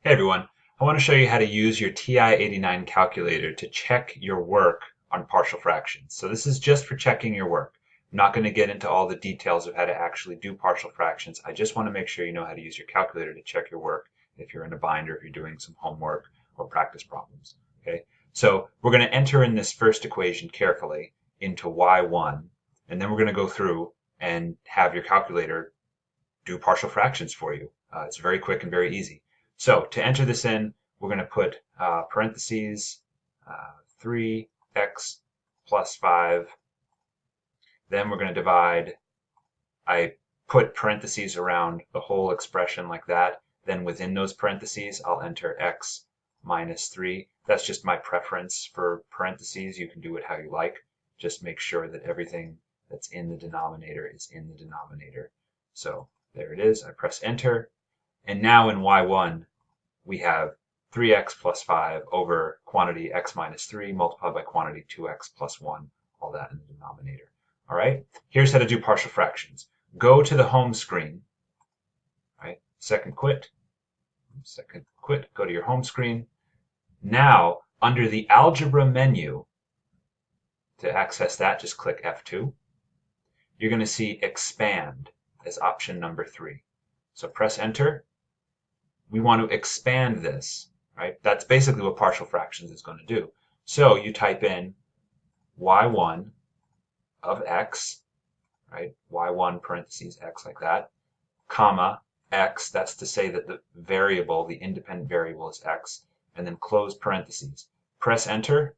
Hey everyone, I want to show you how to use your TI-89 calculator to check your work on partial fractions. So this is just for checking your work. I'm not going to get into all the details of how to actually do partial fractions. I just want to make sure you know how to use your calculator to check your work if you're in a bind or if you're doing some homework or practice problems. Okay, so we're going to enter in this first equation carefully into y1, and then we're going to go through and have your calculator do partial fractions for you. It's very quick and very easy. So to enter this in, we're going to put parentheses 3x plus 5. Then we're going to divide. I put parentheses around the whole expression like that. Then within those parentheses, I'll enter x minus 3. That's just my preference for parentheses. You can do it how you like. Just make sure that everything that's in the denominator is in the denominator. So there it is. I press enter. And now in y1, we have 3x plus 5 over quantity x minus 3 multiplied by quantity 2x plus 1, all that in the denominator. All right, here's how to do partial fractions. Go to the home screen, right? Second quit, go to your home screen. Now, under the algebra menu, to access that, just click F2. You're going to see expand as option number 3. So press enter. We want to expand this, right? That's basically what partial fractions is going to do. So you type in y1 of x, right? y1 parentheses x like that, comma, x, that's to say that the variable, the independent variable is x, and then close parentheses. Press enter,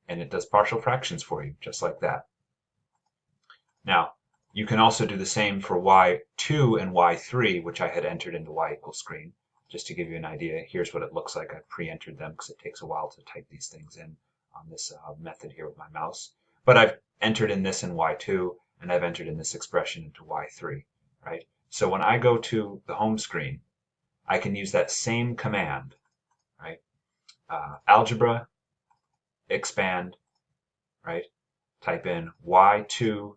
and it does partial fractions for you, just like that. Now, you can also do the same for y2 and y3, which I had entered into y equals screen. Just to give you an idea, here's what it looks like. I pre-entered them because it takes a while to type these things in on this method here with my mouse. But I've entered in this in y2, and I've entered in this expression into y3, right? So when I go to the home screen, I can use that same command, right? Algebra, expand, right? Type in y2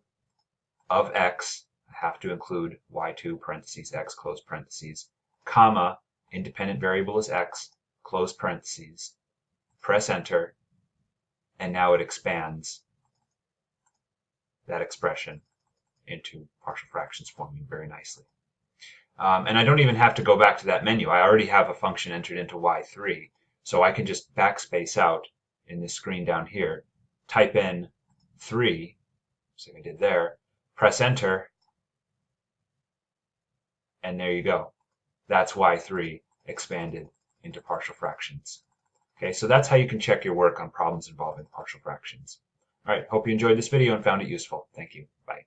of x, I have to include y2 parentheses x, close parentheses, comma, independent variable is x, close parentheses, press enter, and now it expands that expression into partial fractions for me very nicely. And I don't even have to go back to that menu. I already have a function entered into y3, so I can just backspace out in this screen down here, type in 3, so I did there, press enter, and there you go. That's y3 expanded into partial fractions. Okay, so that's how you can check your work on problems involving partial fractions. All right, hope you enjoyed this video and found it useful. Thank you. Bye.